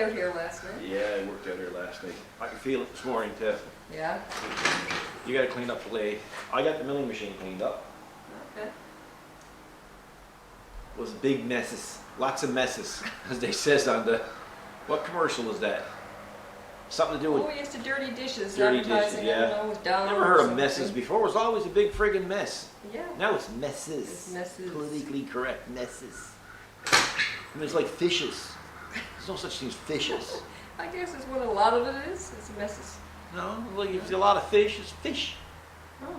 out here last night. Yeah, I worked out here last night. I can feel it this morning too. Yeah? You gotta clean up the lathe. I got the milling machine cleaned up. Okay. It was big messes. Lots of messes, as they says on the, what commercial is that? Something to do with Oh, we used to dirty dishes, dirty advertising, dishes, yeah. I don't know, with Donna Never or heard of something. messes before. It was always a big friggin' mess. Yeah. Now it's messes. It's messes. Politically correct messes. I mean, it's like fishes. There's no such thing as fishes. I guess it's what a lot of it is. It's messes. No, like if there's a lot of fish, it's fish. Oh.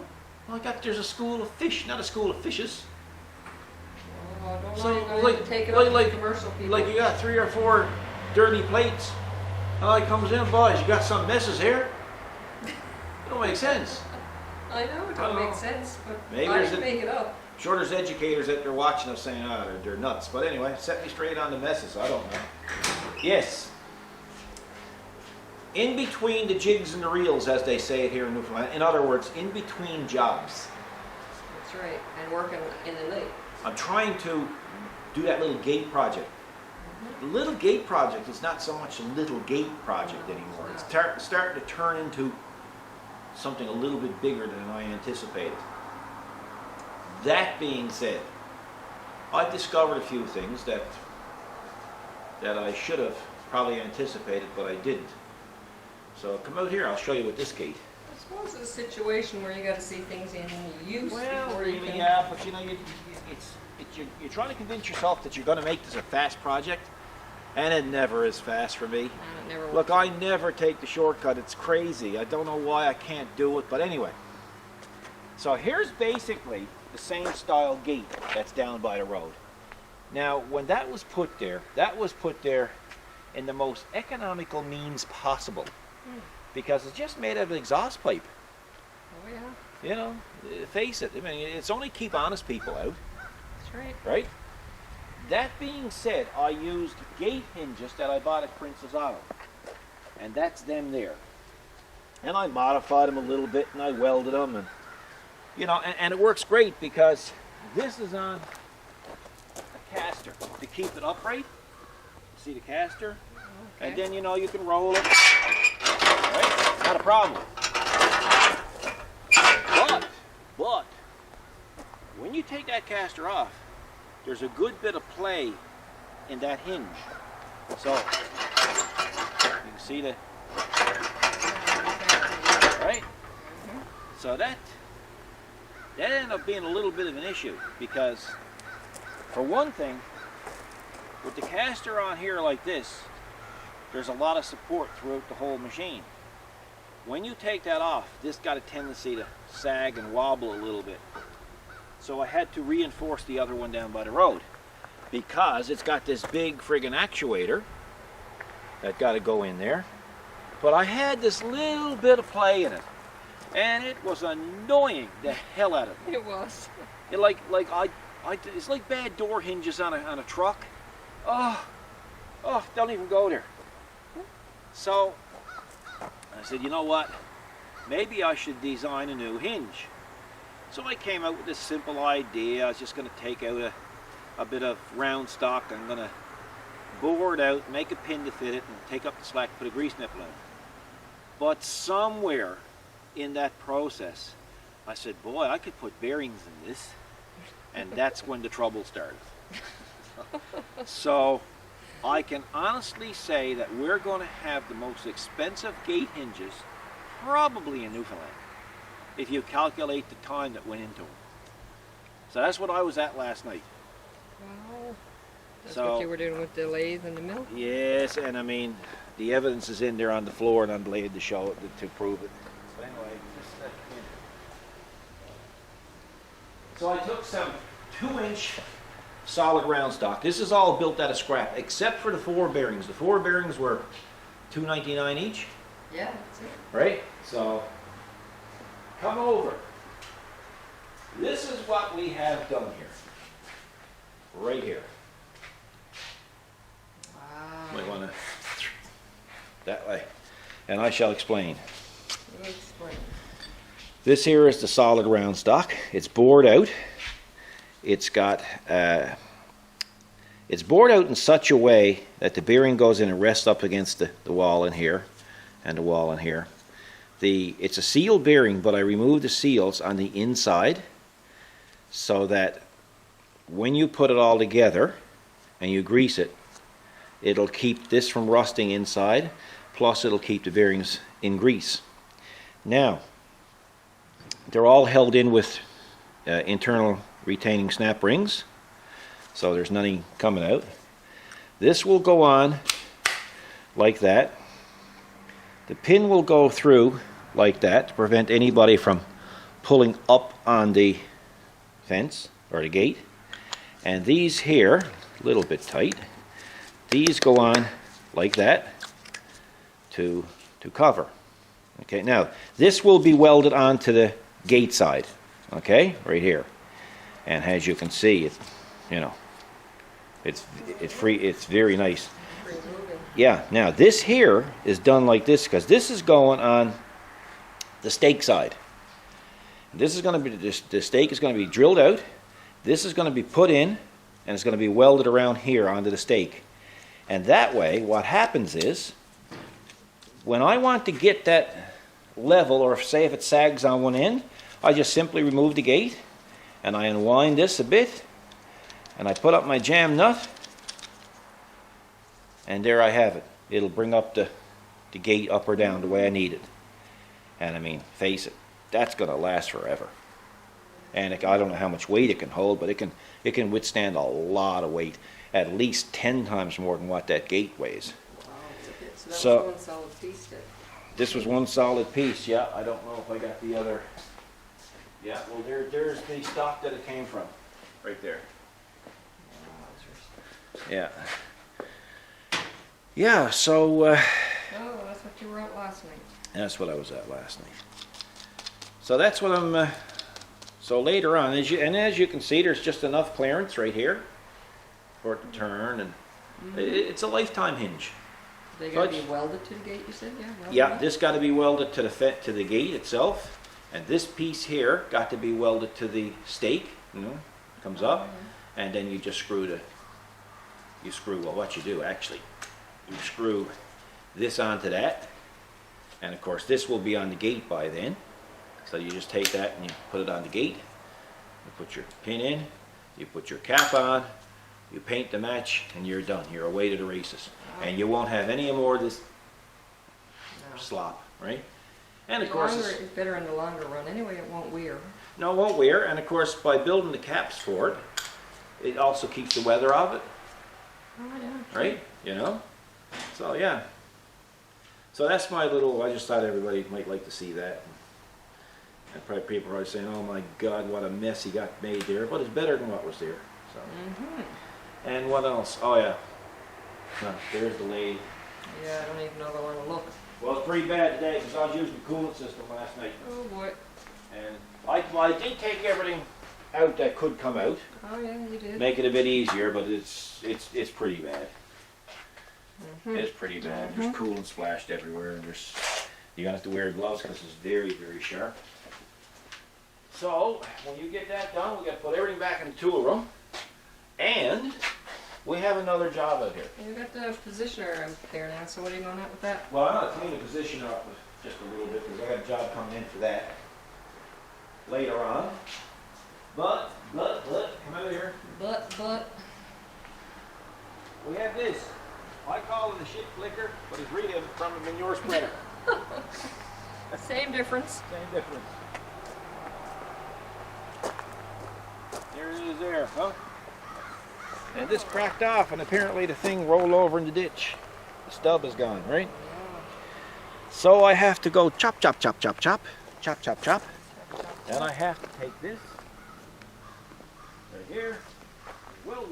Well, there's a school of fish, not a school of fishes. Oh, I don't know. So, You're going like- to take it like- up like- to commercial people. Like you got 3 or 4 dirty plates. And I comes in, boys, you got some messes here? It don't make sense. I know, it I don't don't make know. sense, but Maybe I there's can a- make it up. Sure, there's educators that they're watching us saying, they're nuts. But anyway, set me straight on the messes. I don't know. Yes. In between the jigs and the reels, as they say it here in Newfoundland. In other words, in between jobs. That's right, and working in the night. I'm trying to do that little gate project. The little gate project is not so much a little gate project anymore. It's starting to turn into something a little bit bigger than I anticipated. That being said, I've discovered a few things that I should have probably anticipated, but I didn't. So come out here, I'll show you with this gate. I suppose it's a situation where you got to see things in use before you can... yeah, but you know, you're trying to convince yourself that you're going to make this a fast project, and it never is fast for me. And it never Look, I never take the shortcut. It's crazy. I don't know why I can't do it, but anyway. So here's basically the same style gate that's down by the road. Now, when that was put there in the most economical means possible, because it's just made out of exhaust pipe. Oh, yeah. You know, face it. I mean, it's only keep honest people out, That's right. right? That being said, I used gate hinges that I bought at Princess Auto, and that's them there. And I modified them a little bit, and I welded them, and you know, and it works great because this is on a caster to keep it upright. See the caster? Okay. And then, you know, you can roll it. Right? Not a problem. But, when you take that caster off, there's a good bit of play in that hinge. So, you can see the, right? So that ended up being a little bit of an issue because, for one thing, with the caster on here like this, there's a lot of support throughout the whole machine. When you take that off, this got a tendency to sag and wobble a little bit. So I had to reinforce the other one down by the road because it's got this big friggin' actuator that got to go in there. But I had this little bit of play in it, and it was annoying the hell out of me. It was. It's like bad door hinges on a truck. Oh, don't even go there. So I said, you know what? Maybe I should design a new hinge. So I came out with this simple idea. I was just going to take out a bit of round stock. I'm going to bore it out, make a pin to fit it, and take up the slack, put a grease nipple in it. But somewhere in that process, I said, boy, I could put bearings in this. And that's when the trouble started. So I can honestly say that we're going to have the most expensive gate hinges probably in Newfoundland if you calculate the time that went into them. So that's what I was at last night. Wow. That's So- what you were doing with the lathe and the mill? Yes, and I mean, the evidence is in there on the floor and on the lathe to show it, to prove it. But anyway, so I took some 2-inch solid round stock. This is all built out of scrap, except for the 4 bearings. The 4 bearings were $2.99 each, Yeah, that's it. right? So, come over. This is what we have done here. Right here. Wow. Might want to that way, and I shall explain. Explain. This here is the solid round stock. It's bored out. It's got It's bored out in such a way that the bearing goes in and rests up against the wall in here and the wall in here. It's a sealed bearing, but I removed the seals on the inside so that when you put it all together and you grease it, it'll keep this from rusting inside, plus it'll keep the bearings in grease. Now, they're all held in with internal retaining snap rings, so there's nothing coming out. This will go on like that. The pin will go through like that to prevent anybody from pulling up on the fence or the gate. And these here, a little bit tight, these go on like that to cover. Okay, now this will be welded onto the gate side, okay, right here. And as you can see, it's very nice. Yeah, now this here is done like this because this is going on the stake side. This is going to be, the stake is going to be drilled out. This is going to be put in, and it's going to be welded around here onto the stake. And that way, what happens is, when I want to get that level, or say if it sags on one end, I just simply remove the gate, and I unwind this a bit, and I put up my jam nut, and there I have it. It'll bring up the gate up or down the way I need it. And I mean, face it, that's going to last forever. And I don't know how much weight it can hold, but it can withstand a lot of weight, at least 10 times more than what that gate weighs. Wow, okay. So that was one solid piece then. This was one solid piece, yeah. I don't know if I got the other. Yeah, well, there's the stock that it came from, right there. Yeah. Yeah, so... oh, that's what you were at last night. That's what I was at last night. So that's what I'm... so later on, as you can see, there's just enough clearance right here for it to turn, and it's a lifetime hinge. They got to be welded to the gate, you said? Yeah. Yeah, this got to be welded to the gate itself, and this piece here got to be welded to the stake. Comes up, and then you just screw well, what you do actually, you screw this onto that, and of course this will be on the gate by then. So you just take that and you put it on the gate, you put your pin in, you put your cap on, you paint the match, and you're done. You're away to the races. And you won't have any more of this slop, right? And of course, it's better in the longer run. Anyway, it won't wear. No, it won't wear. And of course, by building the caps for it, it also keeps the weather off it. Oh, yeah. Right? So yeah. So that's my little. I just thought everybody might like to see that. And probably people are always saying, "Oh my God, what a mess he got made there!" But it's better than what was there. So. And what else? Oh yeah. There's the lathe. Yeah, I don't even know where to look. Well, it's pretty bad today because I was using the coolant system last night. Oh boy. And I did take everything out that could come out. Oh yeah, you did. Make it a bit easier, but it's pretty bad. It's pretty bad. There's coolant splashed everywhere, and you're gonna have to wear gloves because it's very, very sharp. So when you get that done, we got to put everything back in the tool room, and we have another job out here. You got the positioner up there now, so what are you going at with that? Well, I'm going to clean the positioner up just a little bit because I got a job coming in for that later on. But, come out here. But. We have this. I call it a shit flicker, but it's really from a manure spreader. Same difference. Same difference. There it is there, huh? And this cracked off, and apparently the thing rolled over in the ditch. The stub is gone, right? So I have to go chop, chop, chop, chop, chop, chop, chop, chop. Then I have to take this right here. Well.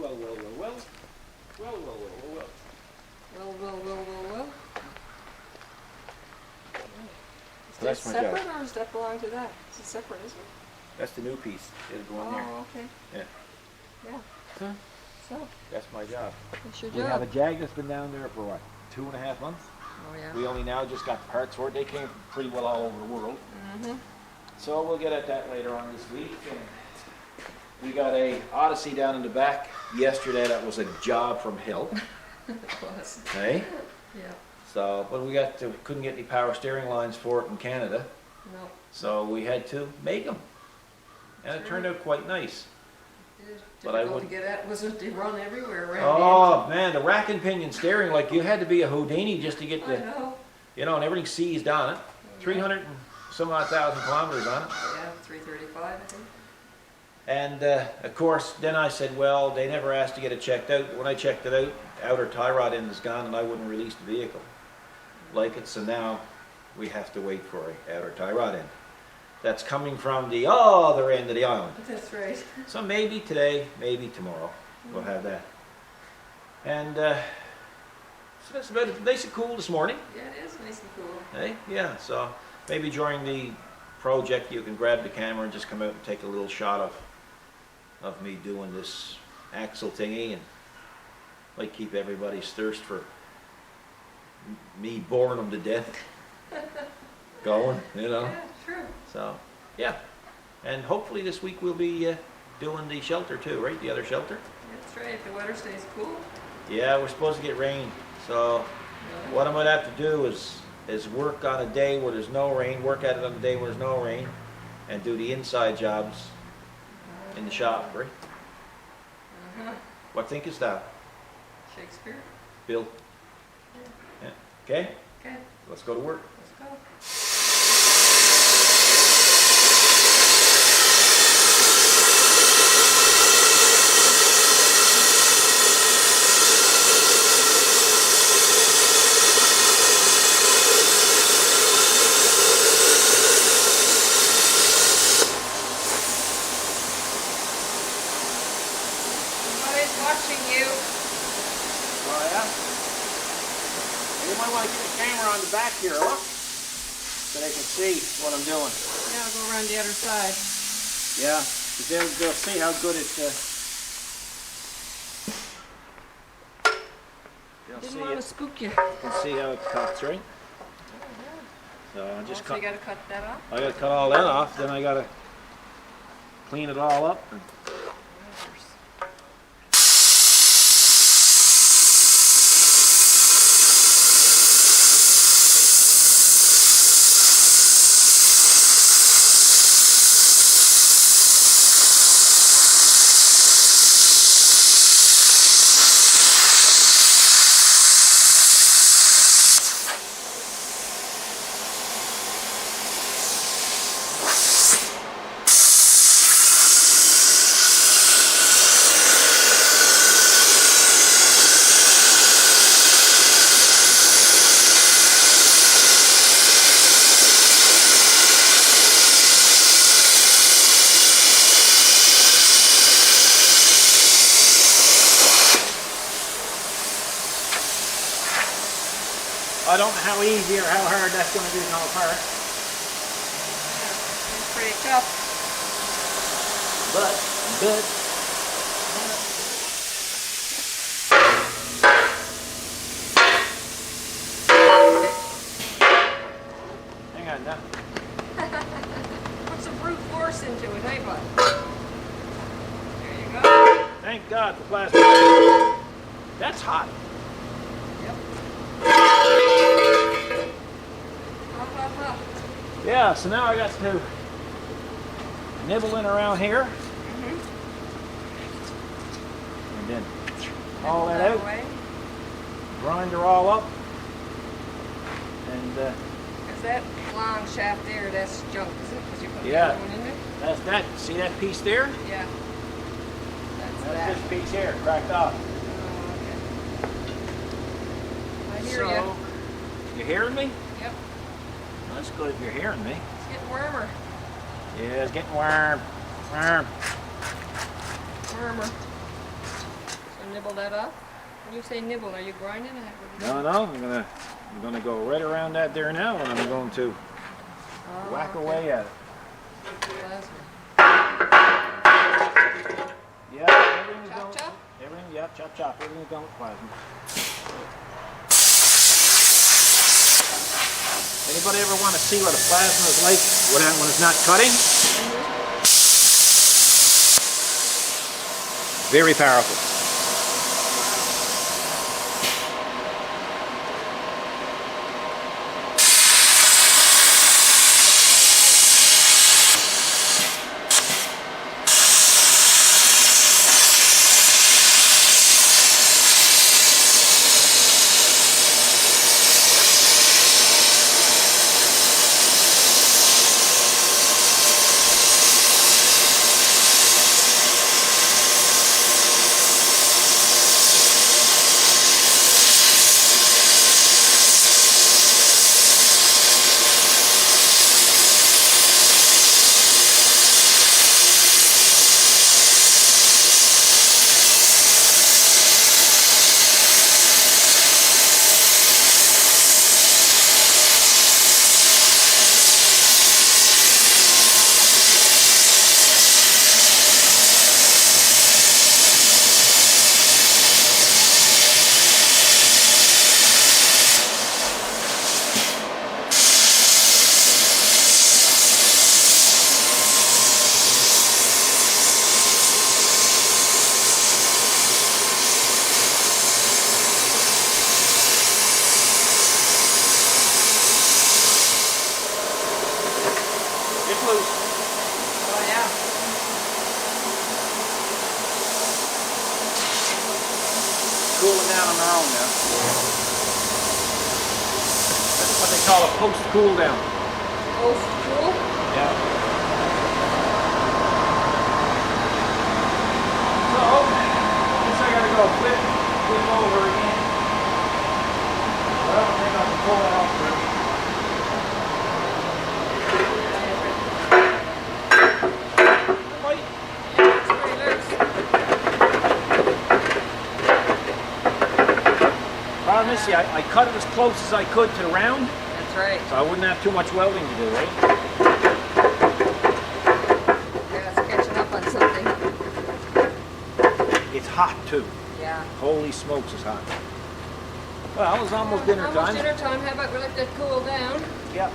Is that separate, or does that belong to that? Is it separate, isn't it? That's the new piece. It'll go in there. Oh, okay. Yeah. Yeah. So, that's my job. that's your We have a job. Jag that's been down there for what, 2.5 months? Oh, yeah. We only now just got the parts for it. They came pretty well all over the world. So we'll get at that later on this week. And We got a Odyssey down in the back yesterday. That was a job from hell. It was. Hey? Yeah. So, but we couldn't get any power steering lines for it in Canada. No. So we had to make them. And it turned out quite nice. It is But I difficult to wouldn't- get at. Was it to run everywhere around Oh man, the rack and pinion steering, like you had to be a Houdini just to get I the, know. you know, and everything seized on it. 300 and some odd thousand kilometers on it. Yeah, 335, I think. And of course, then I said, well, they never asked to get it checked out. When I checked it out, outer tie rod end is gone and I wouldn't release the vehicle like it. So now we have to wait for a outer tie rod end. That's coming from the other end of the island. That's right. So maybe today, maybe tomorrow, we'll have that. And so that's about it. Nice and cool this morning. Yeah, it is nice and cool. Hey, yeah, so maybe during the project you can grab the camera and just come out and take a little shot of me doing this axle thingy, and like keep everybody's thirst for me boring them to death going, you know. Yeah, true. So, yeah, and hopefully this week we'll be doing the shelter too, right? The other shelter. That's right, if the weather stays cool. Yeah, we're supposed to get rain, so what I might have to do is work on a day where there's no rain, work at it on a day where there's no rain, and do the inside jobs in the shop, right? Uh-huh. What thinkest thou, Shakespeare. Bill? Yeah. Okay, Okay, let's go to work. let's go. Somebody's watching you. Oh yeah? You might want to get the camera on the back here, look, so they can see what I'm doing. Yeah, I'll go around the other side. Yeah, 'cause they'll see how good it. They'll Didn't see want to it. spook you. Can see how it cuts, right? So I just So cut. you got to cut that off. I gotta cut all that off. Then I gotta clean it all up. And I don't know how easy or how hard that's going to be to come apart, Yeah, it's pretty tough. but hang on now. Put some brute force into it, hey bud? There you go. Thank God for plastic. That's hot. Yep. Ha ha ha. Yeah, so now I got to nibble in around here and then all that out, Way. grind her all up, and Is that long shaft there, that's junk, is it? Because you put the Yeah. other one in there? that's that. See that piece there? Yeah. That's That's that. this piece here, cracked off. Oh, okay. I hear So, you. you hearing me? Yep. That's good if you're hearing me. It's getting warmer. Yeah, it's getting warm. Warm. Warmer. So nibble that up. When you say nibble, are you grinding it? What are you No, no, I'm gonna go right around that there now, and I'm going to doing? Oh, whack okay. away at it. Plasma. Yeah, everything's Chop, going. chop? Everything, yeah, chop, chop. Everything's going with plasma. Anybody ever want to see what a plasma is like when it's not cutting? Very powerful. It's loose. Oh yeah. Cooling down on their own now. That's what they call a post cool down. Post cool? Yeah. So, I guess I gotta go flip over again. But I don't think I can pull it out for it. Problem is, see, I cut it as close as I could to the round, That's right. so I wouldn't have too much welding to do, right? Yeah, it's catching up on something. It's hot too. Yeah. Holy smokes, it's hot. Well, it's almost dinner Almost time. dinner time. How about we let that cool down? Yeah,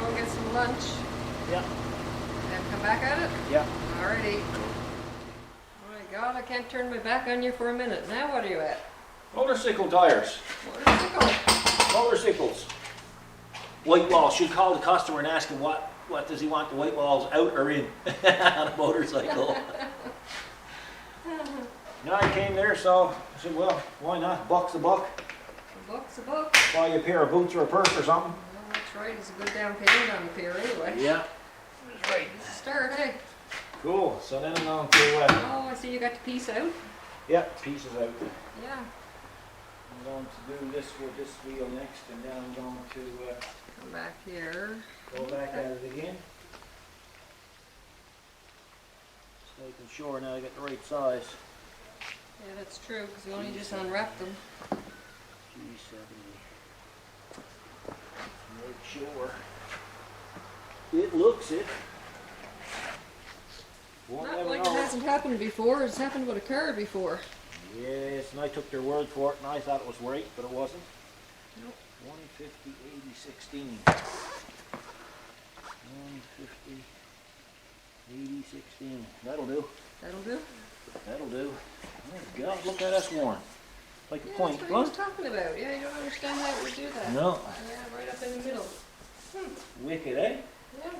Go and get some lunch. yeah, And come back at it? yeah. Alrighty. Oh my God, I can't turn my back on you for a minute. Now what are you at? Motorcycle tires. Motorcycle. Motorcycles. White walls. Should call the customer and ask him what does he want the white walls out or in on a motorcycle. No, I came there, so I said, well, why not? Buck's a buck. A book's a book. Buy you a pair of boots or a purse or something. Well, that's right. It's a good down payment on the pair anyway. Yeah. That's right. It's a start, eh? Cool. So then I'm going to, Oh, I see you got the piece out. yeah, pieces out. Yeah. I'm going to do this with this wheel next, and then I'm going to Come back here. go back at it again. Just making sure now I get the right size. Yeah, that's true, because we only just unwrapped them. G70. Make sure it looks it. Won't Not never like know. it hasn't happened before. It's happened with a car before. Yes, and I took their word for it, and I thought it was right, but it wasn't. Nope. 150, 80, 16. 150, 80, 16. That'll do. That'll do. That'll do. Oh God, look at us worn. Like a Yeah, point. that's what I was talking about. Yeah, you don't understand how it would do that. No. Yeah, right up in the middle. Wicked, eh? Yeah.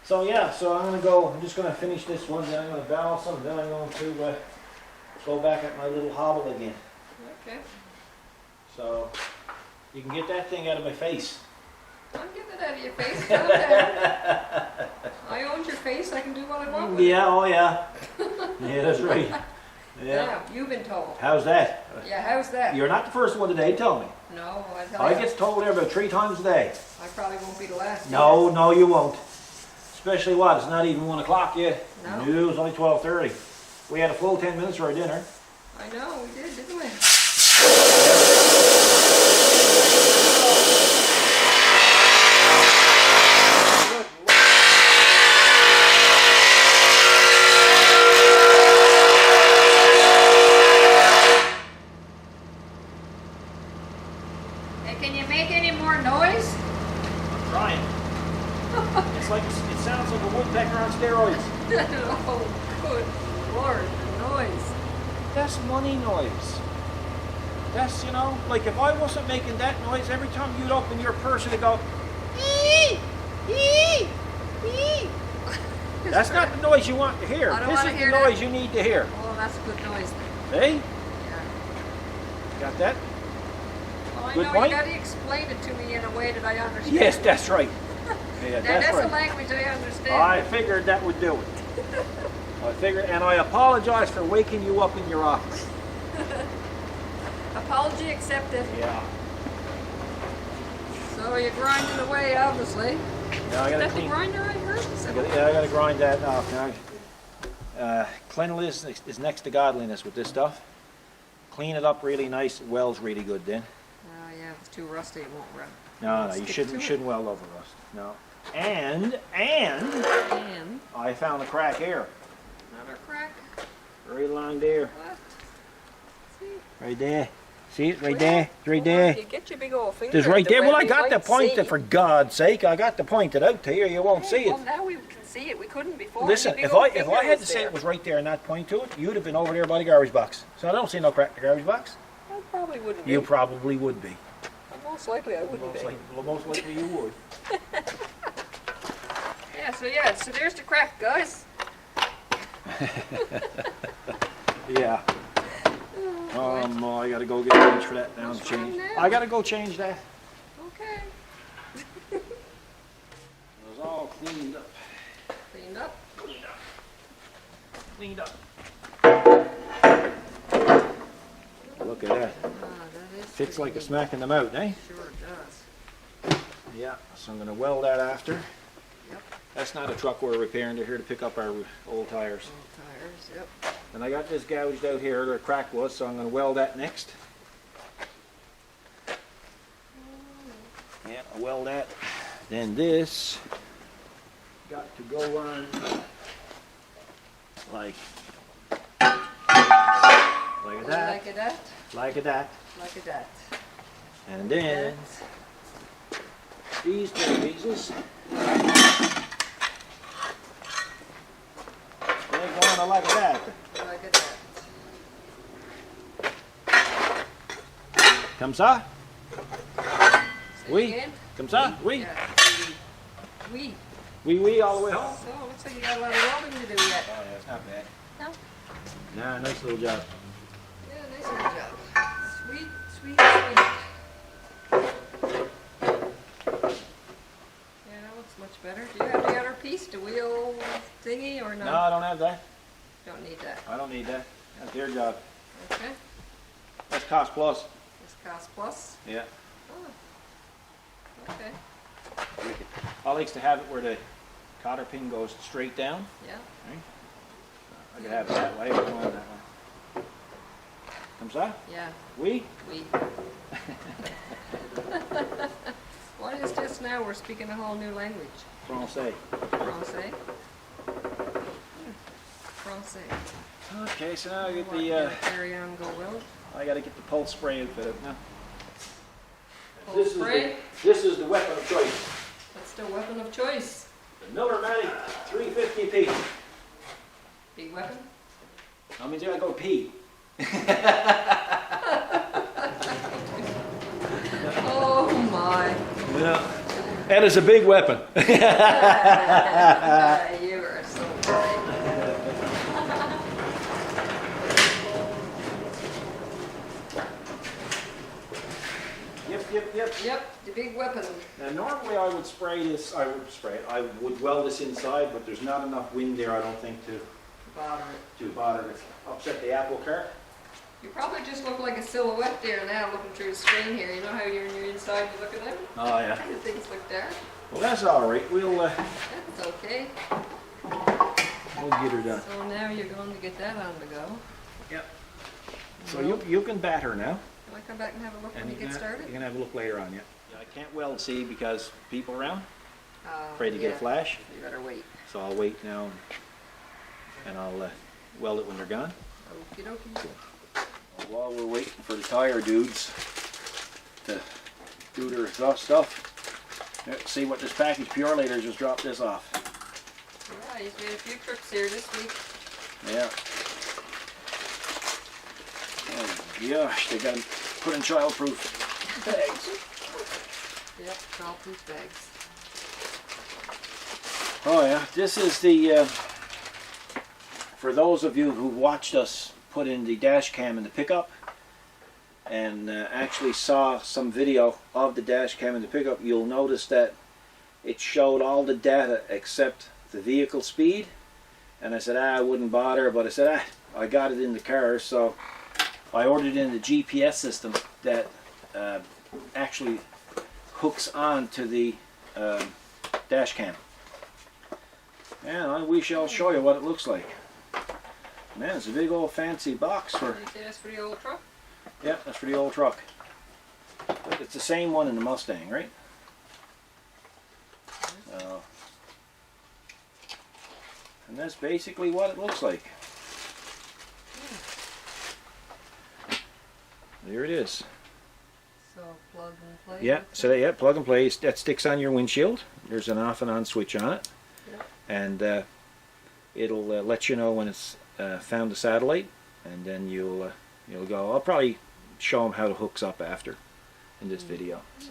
So yeah, so I'm just gonna finish this one, then I'm gonna balance them, then I'm going to go back at my little hobble again. Okay. So you can get that thing out of my face. I'm getting it out of your face. Calm down. I owned your face. I can do what I want with it. Yeah, oh yeah. Yeah, that's right. Yeah. Yeah, you've been told. How's that? Yeah, how's that? You're not the first one today, tell me. No, I tell I you. get told there about 3 times a day. I probably won't be the last. No, no you won't. Especially what, it's not even 1 o'clock yet. No. No, it's only 12:30. We had a full 10 minutes for our dinner. I know, we did, didn't we? Hey, can you make any more noise? I'm trying. It's like, it sounds like a woodpecker on steroids. Oh, good Lord. noise. That's money noise. That's, you know, like if I wasn't making that noise, every time you'd open your purse it'd go, ee, ee, ee. That's not the noise you want to hear. I don't This want to is hear the that. noise you need to hear. Oh, that's a good noise. Hey? Yeah. Got that? Well, I Good know point. you got to explain it to me in a way that I understand. Yes, that's right. Yeah, That's a right. language I understand. I figured that would do it. I figured, and I apologize for waking you up in your office. Apology accepted. Yeah. So you're grinding away, obviously. Now I Is gotta that the clean. grinder I heard? I gotta grind that off now. Cleanliness is next to godliness with this stuff. Clean it up really nice. It welds really good then. Oh yeah, if it's too rusty, it won't run. No, you Stick shouldn't to it. weld over rust. No. And And I found a crack here. another crack. Right along there. What? See? Right there. See it right Where? there? It's right Well, there. You get your big old finger. It's right at there. the Well, I way got we to might point see. it, for God's sake. I got to point it out to you. You won't see it. Well, now we can see it. We couldn't before. Listen, Your big if old I finger had to was say there. it was right there and not point to it, you'd have been over there by the garbage box. So I don't see no crack in the garbage box. I probably wouldn't be. You probably would be. Most likely I wouldn't be. Most likely you would. Yeah, so there's the crack, guys. Yeah. I gotta go get change for that now. What's wrong Change. now? I gotta go change that. Okay. It was all cleaned up. Cleaned up. Cleaned up. Look at that. Ah, that is Fits pretty like a neat. smack in the mouth, eh? Sure it does. Yeah. So I'm gonna weld that after. Yep. That's not a truck we're repairing. They're here to pick up our old tires. Old tires, yep. And I got this gouged out here where the crack was, so I'm gonna weld that next. Yeah, I'll weld that. Then this got to go on like that, Like a that, like that, like a that. and then these two pieces they go on like that. Like a that. Comme ça? Say Oui. again? Comme ça? Oui. Yeah. Oui. Oui, all the way home. So, looks like you got a lot of welding to do yet. Oh yeah, it's not bad. No? Nah, nice little job. Yeah, nice little job. Sweet, sweet, sweet. Yeah, that looks much better. Do you have the other piece, the wheel thingy, or no? No, I don't have that. Don't need that. I don't need that. That's their job. Okay. That's cost plus. This cost plus. Yeah. Oh. Okay. I likes to have it where the cotter pin goes straight down. Yeah. I could have it that way or going that way. Comme ça? Yeah. Oui? We. What is this now? We're speaking a whole new language. Français. Francais. Francais. Okay, so now I get What, the carry on, go weld. I got to get the pulse spray outfitted now. Pulse spray. This is the weapon of choice. That's the weapon of choice. The Miller-Matic 350P. Big weapon. That means you gotta go pee. Oh my. Yeah. That is a big weapon. You are so right. Yep. Yep, the big weapon. Now normally I would spray this, I would weld this inside, but there's not enough wind there, I don't think, to Bother it. bother to upset the apple cart. You probably just look like a silhouette there now looking through the screen here. You know how you're in your inside, you look at them? Oh yeah. The things look dark. Well that's alright, we'll That's okay. get her done. So now you're going to get that on the go. Yep. So you can bat her now. Can I come back and have a look when you can get started? You can have a look later on, yeah. I can't weld, see, because people around, Oh, afraid to get a yeah. flash. You better wait. So I'll wait now and I'll weld it when they're gone. Okie dokie. While we're waiting for the tire dudes to do their stuff, let's see what this package Pure later just dropped this off. Yeah, he's made a few trips here this week. Yeah. Gosh, they got them put in childproof bags. Yep, childproof bags. Oh yeah, this is the, for those of you who watched us put in the dash cam in the pickup and actually saw some video of the dash cam in the pickup, you'll notice that it showed all the data except the vehicle speed. And I said, I wouldn't bother, but I said, I got it in the car, so I ordered in the GPS system that actually hooks on to the dash cam. And we shall show you what it looks like. Man, it's a big old fancy box for... You say that's for the old truck? Yeah, that's for the old truck. It's the same one in the Mustang, right? And that's basically what it looks like. There it is. So plug and play? Yeah, so yeah, plug and play. That sticks on your windshield. There's an off and on switch on it. Yep. And it'll let you know when it's found the satellite, and then you'll go. I'll probably show them how it hooks up after in this video. So.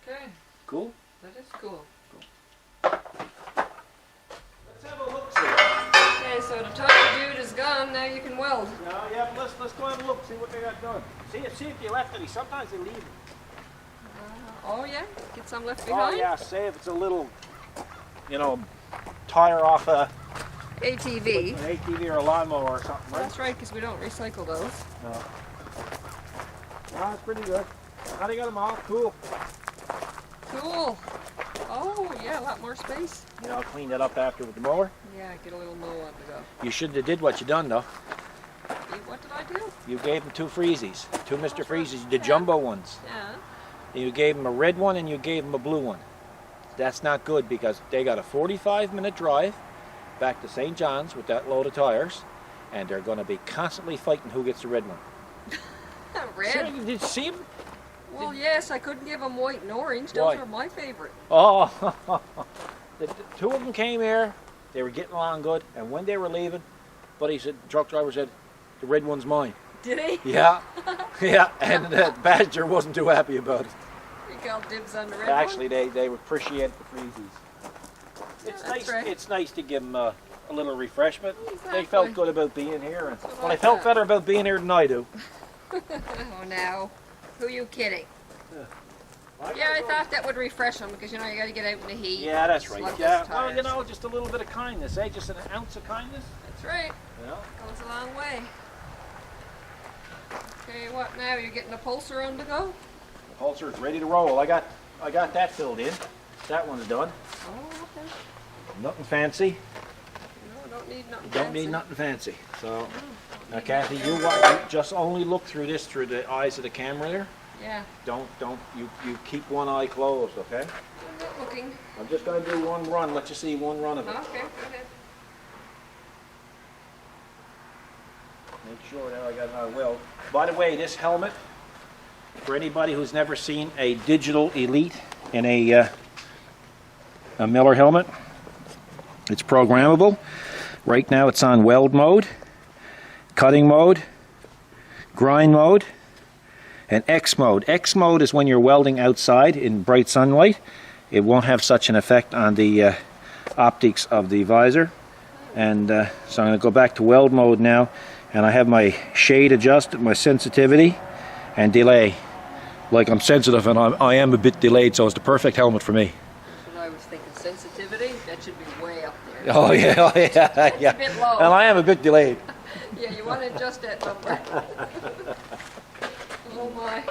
Okay. Cool? That is cool. Let's have a look. See. Okay, so the tire dude is gone. Now you can weld. No, yeah, but let's go have a look. See what they got done. See if you left any. Sometimes they leave it. Oh yeah, get some left Oh behind. yeah, say if it's a little, tire off a ATV. an ATV or a lawnmower or something, right? That's right, because we don't recycle those. No. No, that's pretty good. How they got them all? Cool. Cool. Oh yeah, a lot more space. I'll clean that up after with the mower. Yeah, get a little mow on to go. You shouldn't have did what you done though. What did I do? You gave them two Freezies, two Mr. Freezies, the jumbo ones. Yeah. And you gave them a red one and you gave them a blue one. That's not good because they got a 45-minute drive back to St. John's with that load of tires, and they're going to be constantly fighting who gets the red one. Red? Did you see them? Well, yes, I couldn't give them white and orange. Those Why? are my favorite. Oh, the two of them came here. They were getting along good, and when they were leaving, buddy said, truck driver said, the red one's mine. Did he? Yeah, yeah, and the badger wasn't too happy about it. You called dibs on the red Actually, one? they appreciate the freezies. It's that's nice. right. It's nice to give them a little refreshment. Exactly. They felt good about being here, and So well, they like felt that. better about being here than I do. Oh, now. Who are you kidding? Well, Yeah, I thought that would refresh them because, you know, you got to get out in the heat. Yeah, that's right. Slug Yeah, those well, tires. just a little bit of kindness, eh? Just an ounce of kindness. That's right. Yeah. Goes a long way. Okay, what now? You're getting the pulser on to go? The pulser's ready to roll. I got that filled in. That one's done. Oh, okay. Nothing fancy. No, don't need nothing Don't fancy. need nothing fancy. So, now need Kathy, nothing you just only look through this through the eyes of the camera there. Yeah. Don't you keep one eye closed, okay? I'm not looking. I'm just gonna do one run. Let you see one run of it. Okay, go ahead. Make sure now I got another weld. By the way, this helmet, for anybody who's never seen a digital Elite in a Miller helmet, it's programmable. Right now it's on weld mode, cutting mode, grind mode, and X mode. X mode is when you're welding outside in bright sunlight. It won't have such an effect on the optics of the visor. And so I'm going to go back to weld mode now, and I have my shade adjusted, my sensitivity, and delay. Like I'm sensitive, and I am a bit delayed, so it's the perfect helmet for me. That's what I was thinking. Sensitivity, that should be way up there. Oh yeah, oh, yeah, yeah. a bit low. And I am a bit delayed. Yeah, you want to adjust that number. Oh my.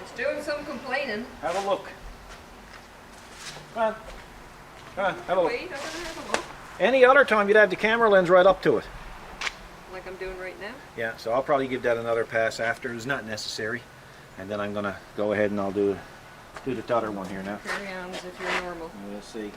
It's doing some complaining. Have a look. Come on. Come on, have a look. Wait, I'm gonna have a look. Any other time you'd have the camera lens right up to it. Like like I'm doing right now. Yeah, so I'll probably give that another pass after. It's not necessary. And then I'm going to go ahead and I'll do the other one here now. Carry on as if you're normal. We'll see.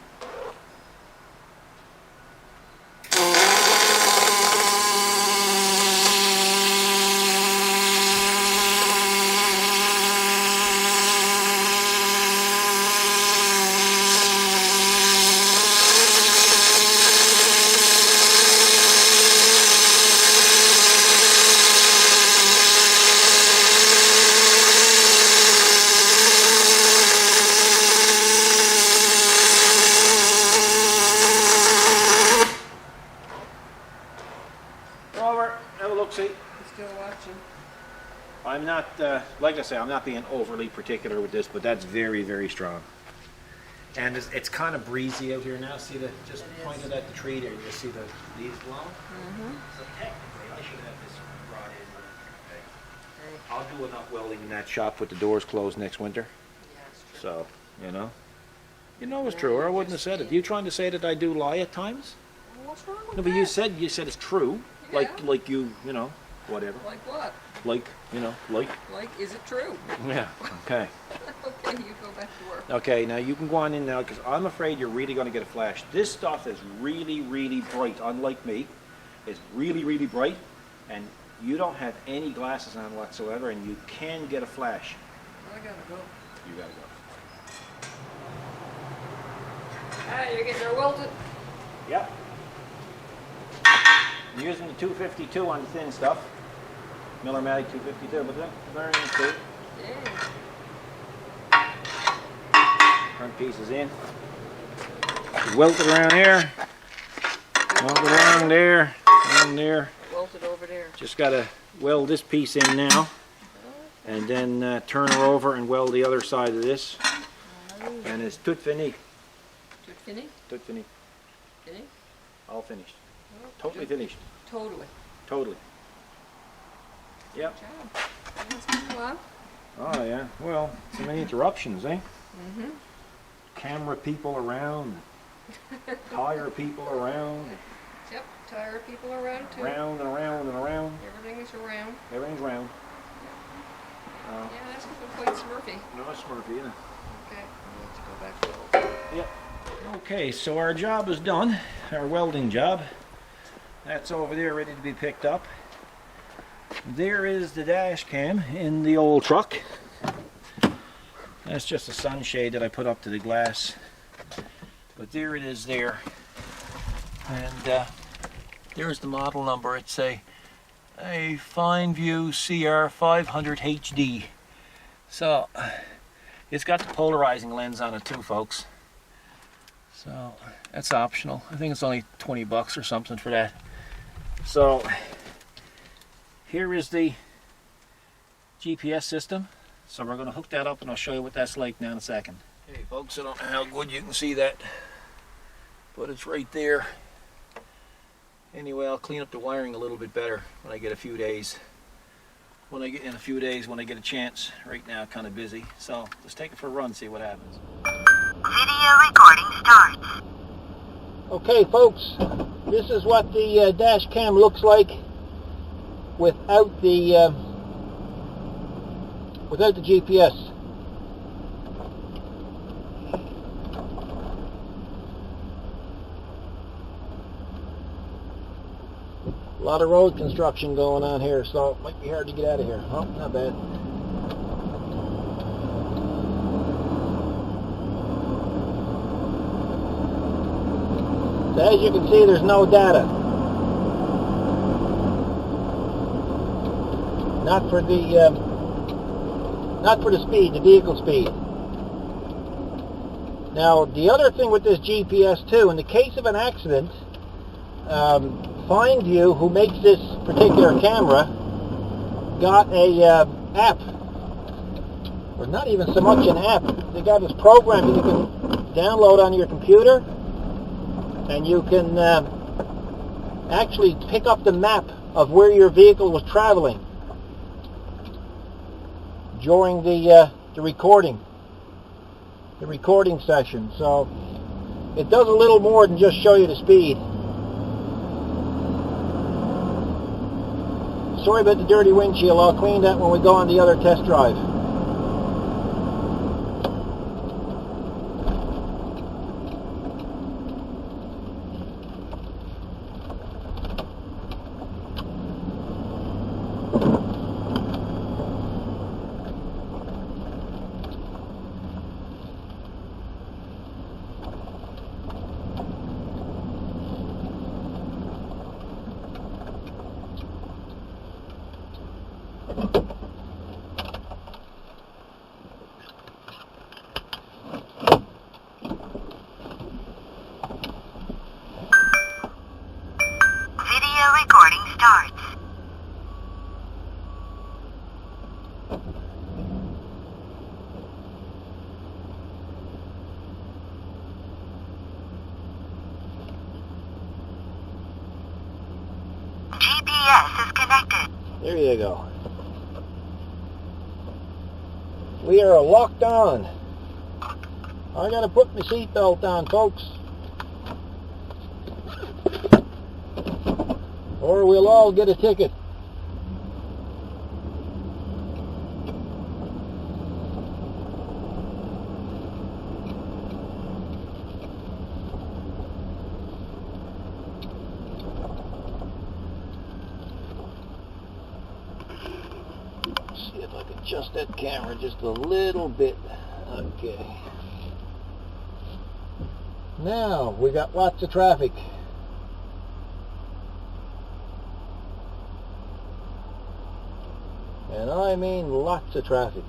Robert, have a look-see. I'm still watching. I'm not, like I say, I'm not being overly particular with this, but that's very, very strong. And it's kind of breezy out here now. See just pointed at the tree there, you see the leaves blowing? So technically, I should have this brought in. I'll do enough welding in that shop with the doors closed next winter. Yeah, it's true. So, you know it's true, or I wouldn't have said it. You trying to say that I do lie at times? Well, what's wrong with No, that? but you said it's true. Yeah. Like you know, whatever. Like what? Like, like. Like, is it true? Yeah, okay. Okay, you go back to work. Okay, now you can go on in now, because I'm afraid you're really going to get a flash. This stuff is really, really bright, unlike me. It's really, really bright, and you don't have any glasses on whatsoever, and you can get a flash. I gotta go. You gotta go. Ah, you're getting her welded. Yep. I'm using the 252 on the thin stuff. Miller-Matic 252, but that's very good. Yeah. Front piece is in. Welt it around here. Weld it along there. Along there. Welted over there. Just gotta weld this piece in now. And then turn her over and weld the other side of this. And it's tout fini. Tout fini? Tout fini. Fini? All finished. Oh, Totally tout- finished. Totally. Totally. Yep. Good job. Let's move on. Oh yeah. Well, so many interruptions, eh? Mm-hmm. Camera people around. Tire people around. Yep, tire people around too. Round and around and around. Everything is around. Everything's round. Yeah, that's quite smurfy. No, it's Smurfy, isn't it? Okay, we have to go back to work. Yep. Okay, so our job is done. Our welding job. That's over there ready to be picked up. There is the dash cam in the old truck. That's just a sunshade that I put up to the glass. But there it is there. And there's the model number. It's a Fine View CR 500 HD. So it's got the polarizing lens on it too, folks. So that's optional. I think it's only 20 bucks or something for that. So here is the GPS system. So we're going to hook that up and I'll show you what that's like now in a second. Hey folks, I don't know how good you can see that, but it's right there. Anyway, I'll clean up the wiring a little bit better when I get a few days. When I get a chance. Right now, kind of busy. So let's take it for a run, see what happens. Video recording starts. Okay, folks, this is what the dash cam looks like without the GPS. A lot of road construction going on here, so it might be hard to get out of here. Oh, not bad. So as you can see, there's no data. Not for the speed, the vehicle speed. Now, the other thing with this GPS too, in the case of an accident, Find View, who makes this particular camera, got a app, or not even so much an app. They got this program that you can download on your computer, and you can actually pick up the map of where your vehicle was traveling during the recording session. So it does a little more than just show you the speed. sorry about the dirty windshield. I'll clean that when we go on the other test drive. Video recording starts. GPS is connected. There you go. We are locked on. I gotta put my seatbelt on, folks. Or we'll all get a ticket. See if I can adjust that camera just a little bit. Okay. Now we got lots of traffic. And I mean lots of traffic.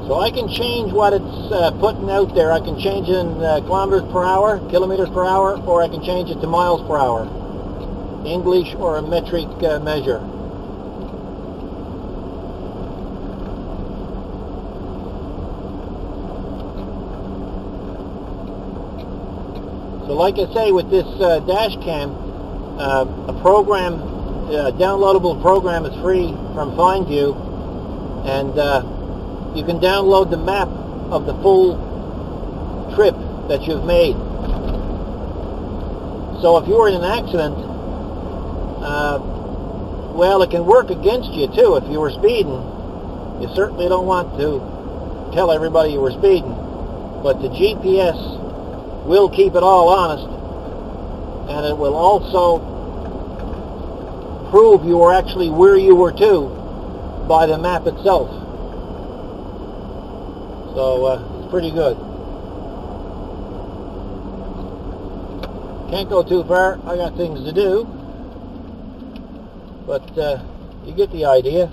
So I can change what it's putting out there. I can change it in kilometers per hour, kilometers per hour, or I can change it to miles per hour. English or a metric measure. So like I say, with this Dashcam, a program, downloadable program is free from FindView, and you can download the map of the full trip that you've made. So if you were in an accident, well, it can work against you too. If you were speeding, you certainly don't want to tell everybody you were speeding, but the GPS will keep it all honest, and it will also prove you were actually where you were to by the map itself. So it's pretty good. Can't go too far. I got things to do. But you get the idea.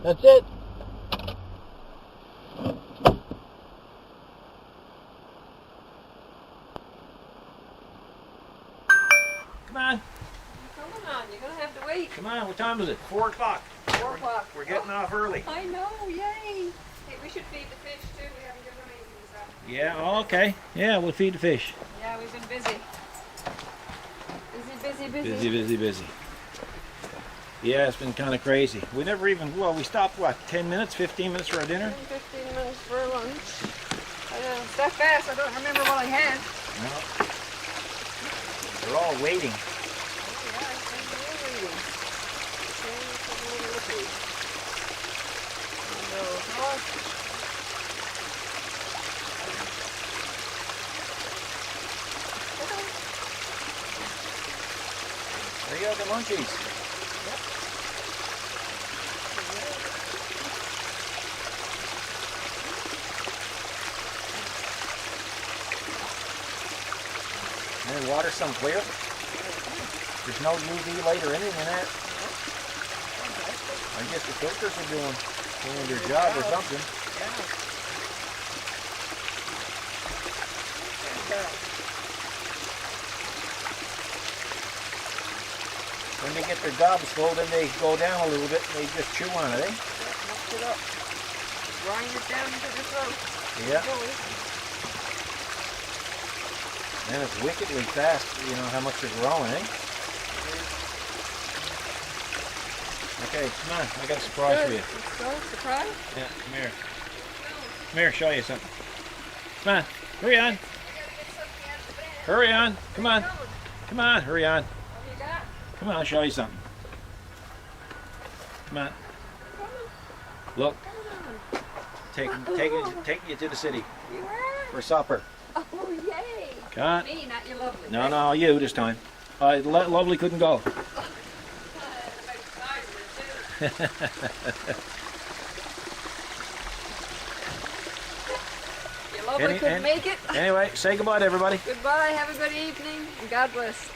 That's it. Come on. Come on, you're gonna have to wait. Come on, what time is it? 4 o'clock. 4 o'clock. We're getting off early. I know, yay! Hey, we should feed the fish too. We haven't given them anything this afternoon. Yeah, oh, okay. Yeah, we'll feed the fish. Yeah, we've been busy. Busy. Busy. Yeah, it's been kind of crazy. We never even, well, we stopped, what, 10 minutes, 15 minutes for our dinner? 10, 15 minutes for lunch. It's that fast, I don't remember what I had. No. They're all waiting. Oh, yeah, I think they're waiting. making lunchies. And then water some clear. There's no UV light or anything in that. I guess the filters are doing their job or something. When they get their gobs full, then they go down a little bit and they just chew on it, eh? Mix it up. Grind it down into the throat. Yeah. And it's wickedly fast, you know, how much they're growing, eh? Okay, come on, I got a surprise for you. Let's go. Surprise? Yeah, come here. Come here, show you something. Come on, hurry on. Hurry on, come on. Come on, hurry on. What you got? Come on, I'll show you something. Come on. Look. Taking you to the city You are? for supper. Oh, yay. Come on. Me, not your lovely. No, no, you this time. Lovely couldn't go. Your lovely couldn't make it. Anyway, say goodbye to everybody. Goodbye. Have a good evening. And God bless.